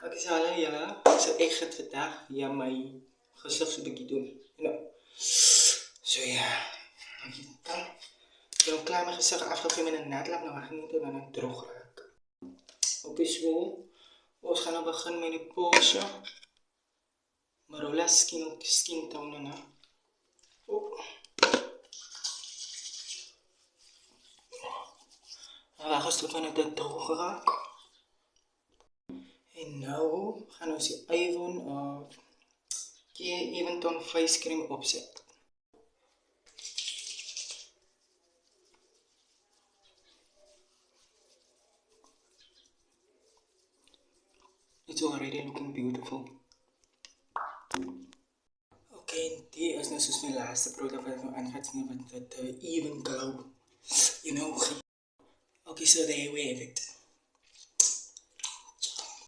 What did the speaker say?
Ek is hallo julle. So ek gaan vandag via my gesig so 'n bietjie doen. So ja. Ek kan klaar my gesig afgevee met 'n natlap nou wag net dan dit droog raak. Okay, so ons gaan nou begin met die polsje. Marola skin tone na. Wag eens tot wanneer dit droog raak. En nou gaan ons die Avon Eventon face cream opset. It's already looking beautiful. Okay, en die is nou soos my laaste produk wat ek nou aan gaan sien wat even glow. You know. Okay, so there we have it.